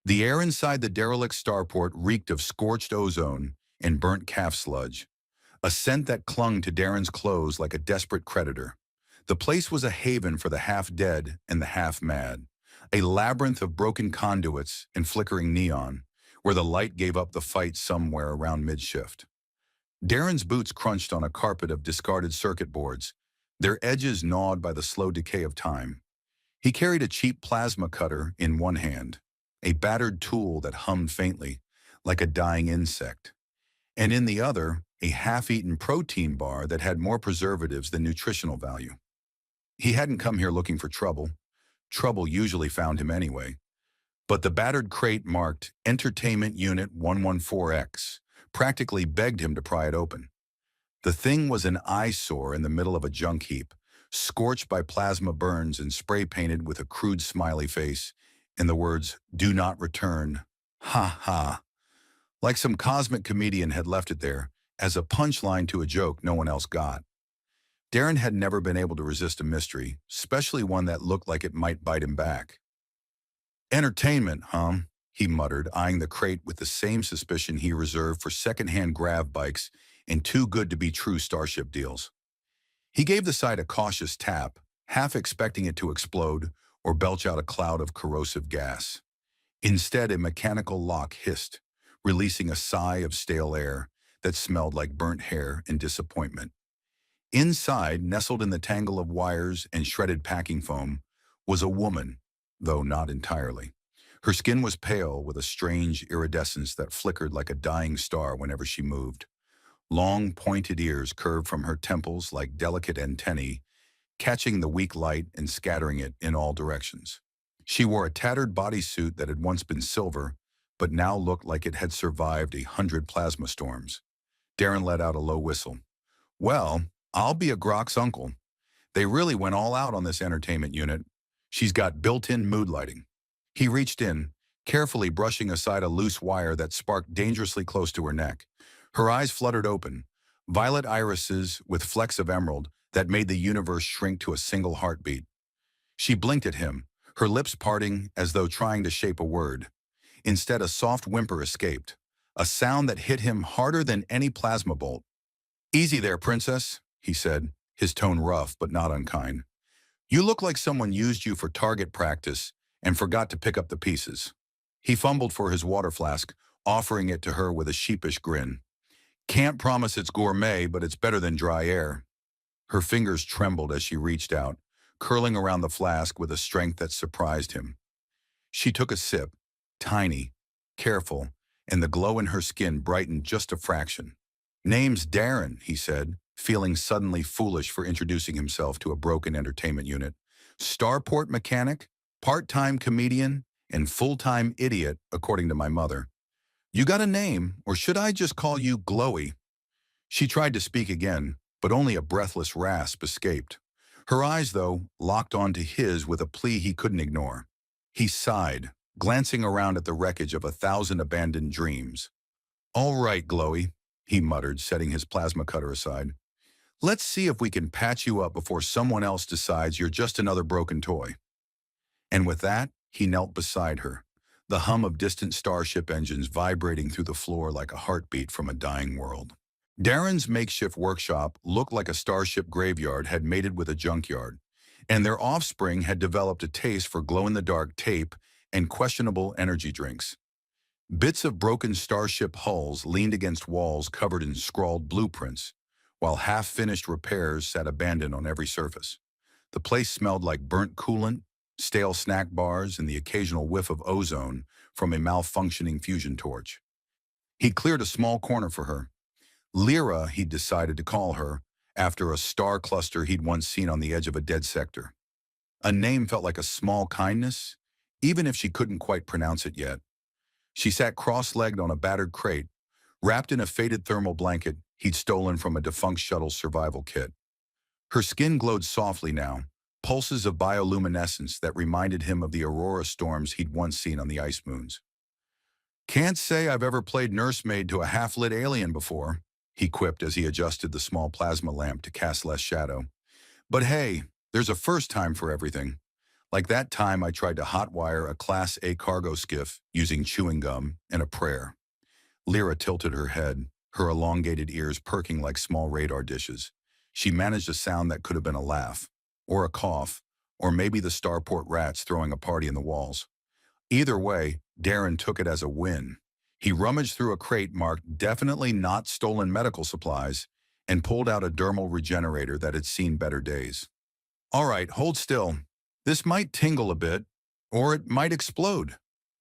The air inside the derelict starport reeked of scorched ozone and burnt calf sludge, a scent that clung to Darren's clothes like a desperate creditor. The place was a haven for the half-dead and the half-mad, a labyrinth of broken conduits and flickering neon, where the light gave up the fight somewhere around mid-shift. Darren's boots crunched on a carpet of discarded circuit boards, their edges gnawed by the slow decay of time. He carried a cheap plasma cutter in one hand, a battered tool that hummed faintly, like a dying insect, and in the other, a half-eaten protein bar that had more preservatives than nutritional value. He hadn't come here looking for trouble. Trouble usually found him anyway. But the battered crate marked Entertainment Unit 114X practically begged him to pry it open. The thing was an eyesore in the middle of a junk heap, scorched by plasma burns and spray-painted with a crude smiley face and the words, "Do not return." Ha ha. Like some cosmic comedian had left it there, as a punchline to a joke no one else got. Darren had never been able to resist a mystery, especially one that looked like it might bite him back. "Entertainment, huh?" he muttered, eyeing the crate with the same suspicion he reserved for second-hand grav bikes and too-good-to-be-true Starship deals. He gave the side a cautious tap, half expecting it to explode or belch out a cloud of corrosive gas. Instead, a mechanical lock hissed, releasing a sigh of stale air that smelled like burnt hair and disappointment. Inside, nestled in the tangle of wires and shredded packing foam, was a woman, though not entirely. Her skin was pale with a strange iridescence that flickered like a dying star whenever she moved. Long, pointed ears curved from her temples like delicate antennae, catching the weak light and scattering it in all directions. She wore a tattered bodysuit that had once been silver, but now looked like it had survived 100 plasma storms. Darren let out a low whistle. "Well, I'll be a Grok's uncle. They really went all out on this entertainment unit. She's got built-in mood lighting." He reached in, carefully brushing aside a loose wire that sparked dangerously close to her neck. Her eyes fluttered open, violet irises with flecks of emerald that made the universe shrink to a single heartbeat. She blinked at him, her lips parting as though trying to shape a word. Instead, a soft whimper escaped, a sound that hit him harder than any plasma bolt. "Easy there, princess," he said, his tone rough but not unkind. "You look like someone used you for target practice and forgot to pick up the pieces." He fumbled for his water flask, offering it to her with a sheepish grin. "Can't promise it's gourmet, but it's better than dry air." Her fingers trembled as she reached out, curling around the flask with a strength that surprised him. She took a sip, tiny, careful, and the glow in her skin brightened just a fraction. "Name's Darren," he said, feeling suddenly foolish for introducing himself to a broken entertainment unit. "Starport mechanic, part-time comedian, and full-time idiot, according to my mother. You got a name, or should I just call you Glowy?" She tried to speak again, but only a breathless rasp escaped. Her eyes, though, locked onto his with a plea he couldn't ignore. He sighed, glancing around at the wreckage of 1,000 abandoned dreams. "All right, Glowy," he muttered, setting his plasma cutter aside. "Let's see if we can patch you up before someone else decides you're just another broken toy." And with that, he knelt beside her, the hum of distant starship engines vibrating through the floor like a heartbeat from a dying world. Darren's makeshift workshop looked like a starship graveyard had mated with a junkyard, and their offspring had developed a taste for glow-in-the-dark tape and questionable energy drinks. Bits of broken starship hulls leaned against walls covered in scrawled blueprints, while half-finished repairs sat abandoned on every surface. The place smelled like burnt coolant, stale snack bars, and the occasional whiff of ozone from a malfunctioning fusion torch. He cleared a small corner for her. Lyra, he'd decided to call her, after a star cluster he'd once seen on the edge of a dead sector. A name felt like a small kindness, even if she couldn't quite pronounce it yet. She sat cross-legged on a battered crate, wrapped in a faded thermal blanket he'd stolen from a defunct shuttle's survival kit. Her skin glowed softly now, pulses of bioluminescence that reminded him of the aurora storms he'd once seen on the ice moons. "Can't say I've ever played nursemaid to a half-lit alien before," he quipped as he adjusted the small plasma lamp to cast less shadow. "But hey, there's a first time for everything. Like that time I tried to hotwire a Class A cargo skiff using chewing gum and a prayer. Lyra tilted her head, her elongated ears perking like small radar dishes. She managed a sound that could have been a laugh, or a cough, or maybe the starport rats throwing a party in the walls. Either way, Darren took it as a win. He rummaged through a crate marked "definitely not stolen medical supplies" and pulled out a dermal regenerator that had seen better days. All right, hold still. This might tingle a bit, or it might explode.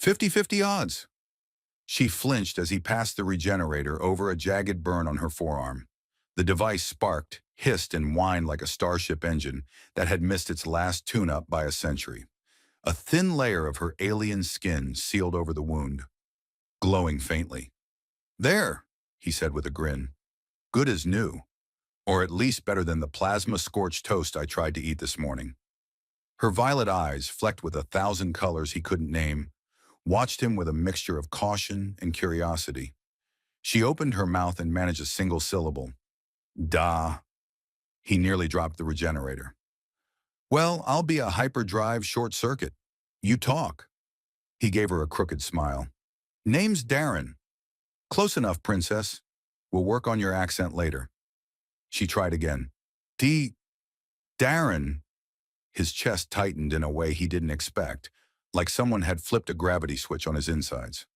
50-50 odds. She flinched as he passed the regenerator over a jagged burn on her forearm. The device sparked, hissed, and whined like a starship engine that had missed its last tune-up by a century. A thin layer of her alien skin sealed over the wound, glowing faintly. "There," he said with a grin. "Good as new. Or at least better than the plasma-scorched toast I tried to eat this morning." Her violet eyes, flecked with 1,000 colors he couldn't name, watched him with a mixture of caution and curiosity. She opened her mouth and managed a single syllable. "Da." He nearly dropped the regenerator. "Well, I'll be a hyperdrive short circuit. You talk." He gave her a crooked smile. "Name's Darren." "Close enough, princess. We'll work on your accent later." She tried again. Darren." His chest tightened in a way he didn't expect, like someone had flipped a gravity switch on his insides.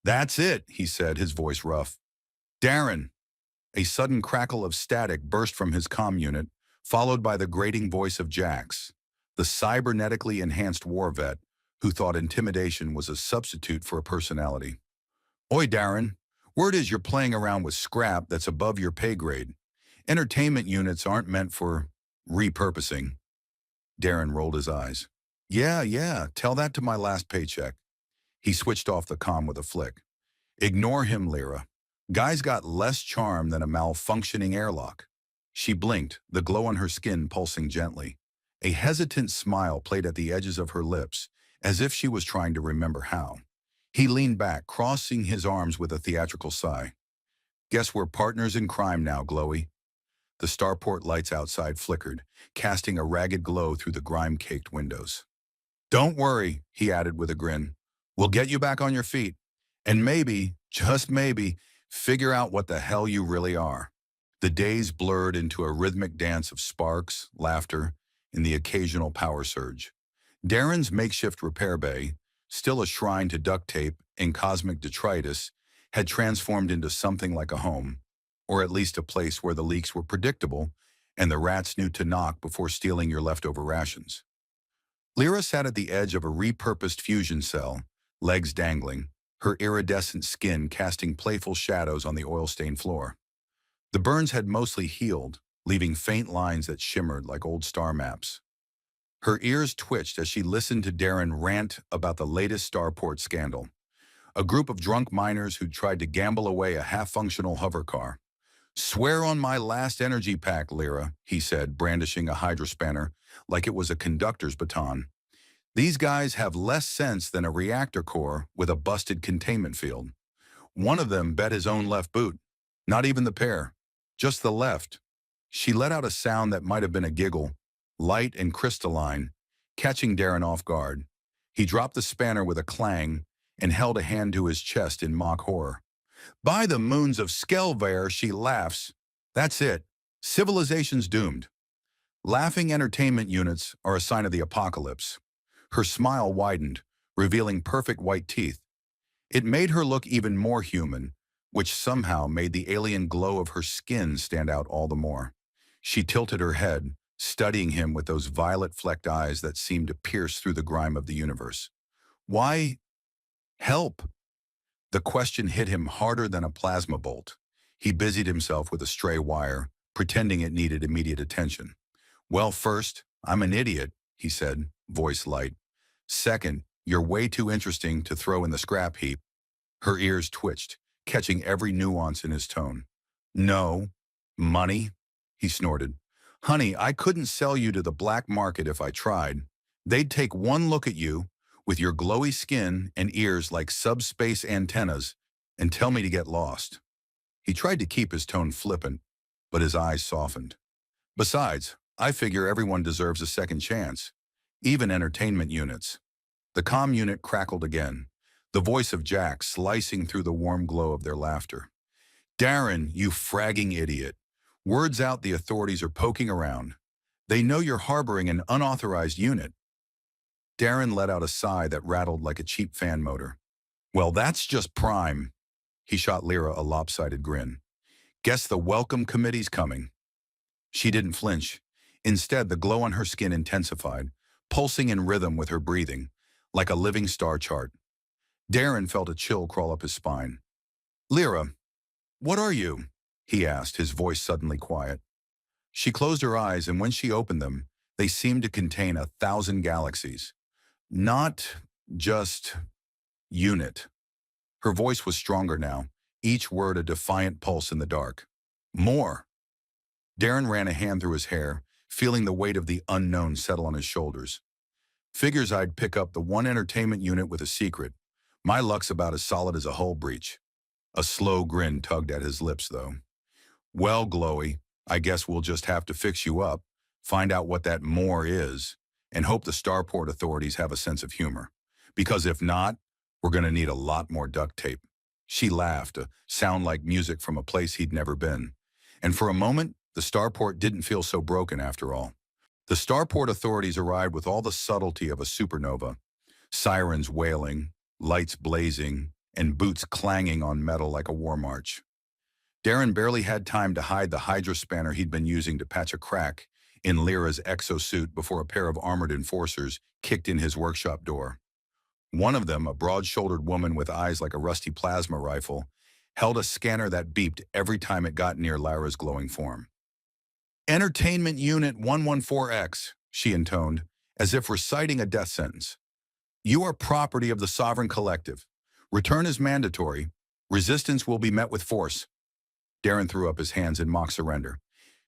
"That's it," he said, his voice rough. "Darren." A sudden crackle of static burst from his comm unit, followed by the grating voice of Jax, the cybernetically enhanced war vet who thought intimidation was a substitute for a personality. "Oi, Darren. Word is you're playing around with scrap that's above your pay grade. Entertainment units aren't meant for repurposing." Darren rolled his eyes. Yeah, tell that to my last paycheck." He switched off the comm with a flick. "Ignore him, Lyra. Guy's got less charm than a malfunctioning airlock." She blinked, the glow on her skin pulsing gently. A hesitant smile played at the edges of her lips, as if she was trying to remember how. He leaned back, crossing his arms with a theatrical sigh. "Guess we're partners in crime now, Glowy." The starport lights outside flickered, casting a ragged glow through the grime-caked windows. "Don't worry," he added with a grin. "We'll get you back on your feet. And maybe, just maybe, figure out what the hell you really are." The days blurred into a rhythmic dance of sparks, laughter, and the occasional power surge. Darren's makeshift repair bay, still a shrine to duct tape and cosmic detritus, had transformed into something like a home, or at least a place where the leaks were predictable and the rats knew to knock before stealing your leftover rations. Lyra sat at the edge of a repurposed fusion cell, legs dangling, her iridescent skin casting playful shadows on the oil-stained floor. The burns had mostly healed, leaving faint lines that shimmered like old star maps. Her ears twitched as she listened to Darren rant about the latest starport scandal. A group of drunk miners who'd tried to gamble away a half-functional hover car. "Swear on my last energy pack, Lyra," he said, brandishing a hydrospanner like it was a conductor's baton. "These guys have less sense than a reactor core with a busted containment field." One of them bet his own left boot. Not even the pair. Just the left. She let out a sound that might have been a giggle, light and crystalline, catching Darren off guard. He dropped the spanner with a clang and held a hand to his chest in mock horror. "By the moons of Skelvare," she laughs. "That's it. Civilization's doomed. Laughing entertainment units are a sign of the apocalypse." Her smile widened, revealing perfect white teeth. It made her look even more human, which somehow made the alien glow of her skin stand out all the more. She tilted her head, studying him with those violet-flecked eyes that seemed to pierce through the grime of the universe. "Why help?" The question hit him harder than a plasma bolt. He busied himself with a stray wire, pretending it needed immediate attention. "Well, first, I'm an idiot," he said, voice light. "Second, you're way too interesting to throw in the scrap heap." Her ears twitched, catching every nuance in his tone. "No. Money?" he snorted. "Honey, I couldn't sell you to the black market if I tried. They'd take one look at you, with your glowy skin and ears like subspace antennas, and tell me to get lost." He tried to keep his tone flippant, but his eyes softened. "Besides, I figure everyone deserves a second chance. even entertainment units. The comm unit crackled again, the voice of Jack slicing through the warm glow of their laughter. Darren, you fragging idiot. Word's out the authorities are poking around. They know you're harboring an unauthorized unit. Darren let out a sigh that rattled like a cheap fan motor. Well, that's just prime. He shot Lyra a lopsided grin. Guess the welcome committee's coming. She didn't flinch. Instead, the glow on her skin intensified, pulsing in rhythm with her breathing, like a living star chart. Darren felt a chill crawl up his spine. Lyra, what are you? He asked, his voice suddenly quiet. She closed her eyes, and when she opened them, they seemed to contain 1,000 galaxies. Not just unit. Her voice was stronger now, each word a defiant pulse in the dark. More. Darren ran a hand through his hair, feeling the weight of the unknown settle on his shoulders. Figures I'd pick up the one entertainment unit with a secret. My luck's about as solid as a hull breach. A slow grin tugged at his lips, though. Well, Glowy, I guess we'll just have to fix you up, find out what that more is, and hope the starport authorities have a sense of humor. Because if not, we're going to need a lot more duct tape. She laughed, a sound like music from a place he'd never been. And for a moment, the starport didn't feel so broken after all. The starport authorities arrived with all the subtlety of a supernova. Sirens wailing, lights blazing, and boots clanging on metal like a war march. Darren barely had time to hide the hydra spanner he'd been using to patch a crack in Lyra's exosuit before a pair of armored enforcers kicked in his workshop door. One of them, a broad-shouldered woman with eyes like a rusty plasma rifle, held a scanner that beeped every time it got near Lyra's glowing form. Entertainment Unit 114X, she intoned, as if reciting a death sentence. You are property of the Sovereign Collective. Return is mandatory. Resistance will be met with force. Darren threw up his hands in mock surrender.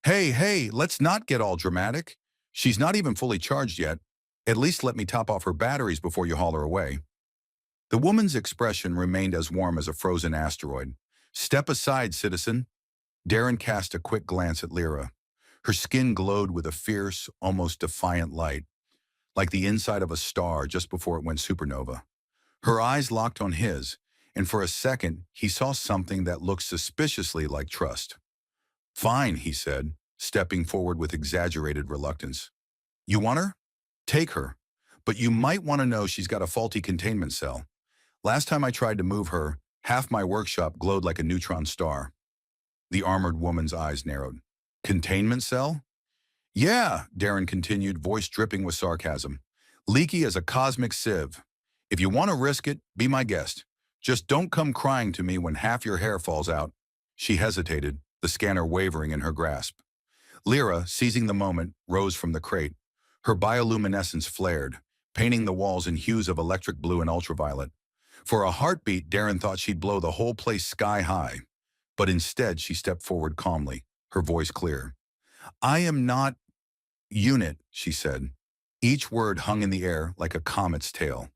Hey, let's not get all dramatic. She's not even fully charged yet. At least let me top off her batteries before you haul her away. The woman's expression remained as warm as a frozen asteroid. Step aside, citizen. Darren cast a quick glance at Lyra. Her skin glowed with a fierce, almost defiant light, like the inside of a star just before it went supernova. Her eyes locked on his, and for a second, he saw something that looked suspiciously like trust. Fine, he said, stepping forward with exaggerated reluctance. You want her? Take her. But you might want to know she's got a faulty containment cell. Last time I tried to move her, half my workshop glowed like a neutron star. The armored woman's eyes narrowed. Containment cell? Yeah, Darren continued, voice dripping with sarcasm. Leaky as a cosmic sieve. If you want to risk it, be my guest. Just don't come crying to me when half your hair falls out. She hesitated, the scanner wavering in her grasp. Lyra, seizing the moment, rose from the crate. Her bioluminescence flared, painting the walls in hues of electric blue and ultraviolet. For a heartbeat, Darren thought she'd blow the whole place sky high. But instead, she stepped forward calmly, her voice clear. I am not unit, she said. Each word hung in the air like a comet's tail.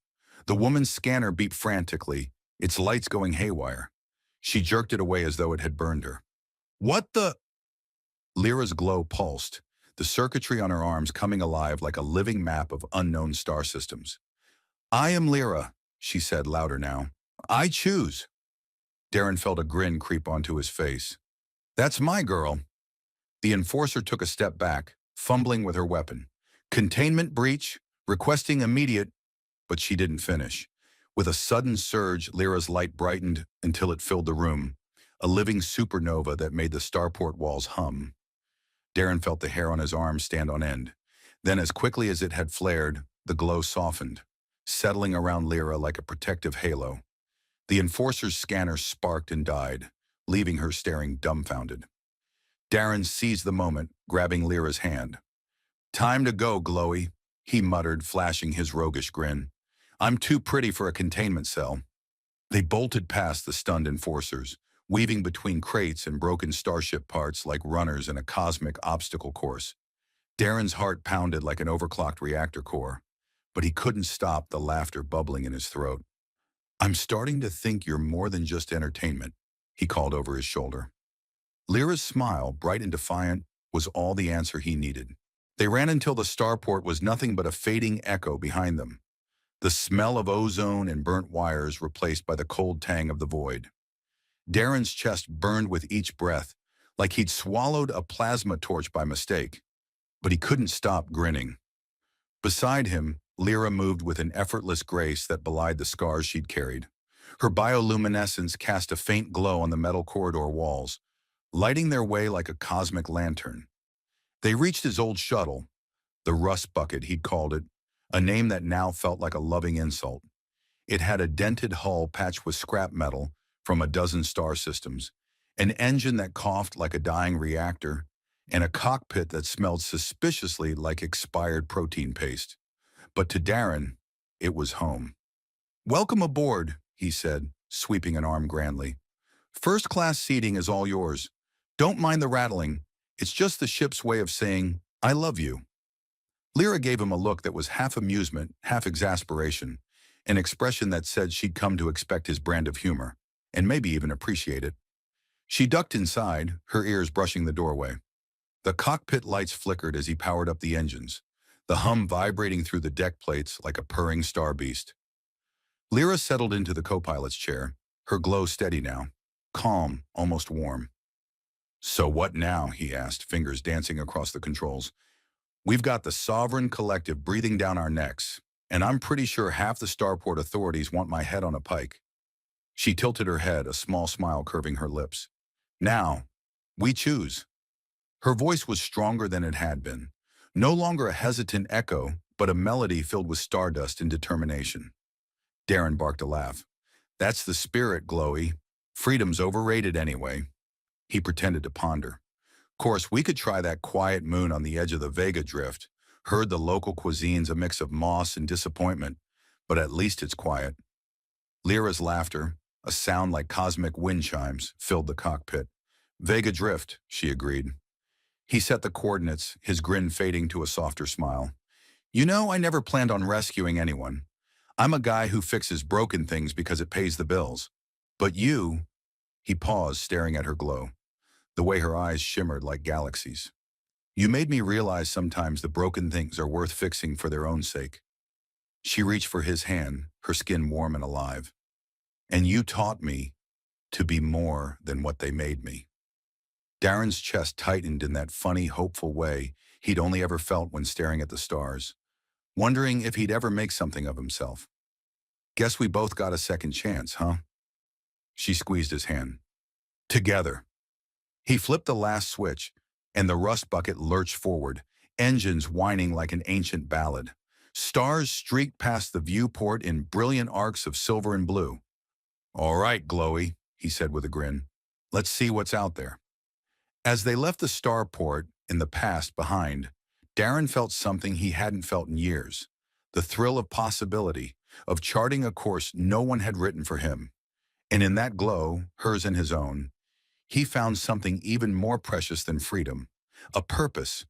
The woman's scanner beeped frantically, its lights going haywire. She jerked it away as though it had burned her. What the? Lyra's glow pulsed, the circuitry on her arms coming alive like a living map of unknown star systems. I am Lyra, she said louder now. I choose. Darren felt a grin creep onto his face. That's my girl. The enforcer took a step back, fumbling with her weapon. Containment breach, requesting immediate, but she didn't finish. With a sudden surge, Lyra's light brightened until it filled the room, a living supernova that made the starport walls hum. Darren felt the hair on his arms stand on end. Then, as quickly as it had flared, the glow softened, settling around Lyra like a protective halo. The enforcer's scanner sparked and died, leaving her staring dumbfounded. Darren seized the moment, grabbing Lyra's hand. Time to go, Glowy, he muttered, flashing his roguish grin. I'm too pretty for a containment cell. They bolted past the stunned enforcers, weaving between crates and broken starship parts like runners in a cosmic obstacle course. Darren's heart pounded like an overclocked reactor core, but he couldn't stop the laughter bubbling in his throat. I'm starting to think you're more than just entertainment, he called over his shoulder. Lyra's smile, bright and defiant, was all the answer he needed. They ran until the starport was nothing but a fading echo behind them, the smell of ozone and burnt wires replaced by the cold tang of the void. Darren's chest burned with each breath, like he'd swallowed a plasma torch by mistake, but he couldn't stop grinning. Beside him, Lyra moved with an effortless grace that belied the scars she'd carried. Her bioluminescence cast a faint glow on the metal corridor walls, lighting their way like a cosmic lantern. They reached his old shuttle, the rust bucket he'd called it, a name that now felt like a loving insult. It had a dented hull patched with scrap metal from a dozen star systems, an engine that coughed like a dying reactor, and a cockpit that smelled suspiciously like expired protein paste. But to Darren, it was home. "Welcome aboard," he said, sweeping an arm grandly. "First-class seating is all yours. Don't mind the rattling. It's just the ship's way of saying, I love you." Lyra gave him a look that was half amusement, half exasperation, an expression that said she'd come to expect his brand of humor, and maybe even appreciate it. She ducked inside, her ears brushing the doorway. The cockpit lights flickered as he powered up the engines, the hum vibrating through the deck plates like a purring star beast. Lyra settled into the co-pilot's chair, her glow steady now, calm, almost warm. "So what now?" he asked, fingers dancing across the controls. "We've got the sovereign collective breathing down our necks, and I'm pretty sure half the starport authorities want my head on a pike." She tilted her head, a small smile curving her lips. "Now, we choose." Her voice was stronger than it had been, no longer a hesitant echo, but a melody filled with stardust and determination. Darren barked a laugh. "That's the spirit, Glowy. Freedom's overrated anyway." He pretended to ponder. "Course, we could try that quiet moon on the edge of the Vega Drift. Heard the local cuisine's a mix of moss and disappointment, but at least it's quiet." Lyra's laughter, a sound like cosmic wind chimes, filled the cockpit. "Vega Drift," she agreed. He set the coordinates, his grin fading to a softer smile. "You know, I never planned on rescuing anyone. I'm a guy who fixes broken things because it pays the bills. But you—" He paused, staring at her glow, the way her eyes shimmered like galaxies. "You made me realize sometimes the broken things are worth fixing for their own sake." She reached for his hand, her skin warm and alive. "And you taught me to be more than what they made me." Darren's chest tightened in that funny, hopeful way he'd only ever felt when staring at the stars, wondering if he'd ever make something of himself. "Guess we both got a second chance, huh?" She squeezed his hand. "Together." He flipped the last switch, and the rust bucket lurched forward, engines whining like an ancient ballad. Stars streaked past the viewport in brilliant arcs of silver and blue. "All right, Glowy," he said with a grin. "Let's see what's out there." As they left the starport in the past behind, Darren felt something he hadn't felt in years, the thrill of possibility, of charting a course no one had written for him. And in that glow, hers and his own, he found something even more precious than freedom, a purpose.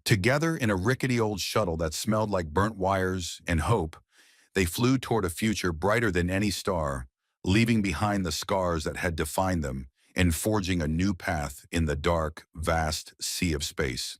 Together in a rickety old shuttle that smelled like burnt wires and hope, they flew toward a future brighter than any star, leaving behind the scars that had defined them and forging a new path in the dark, vast sea of space.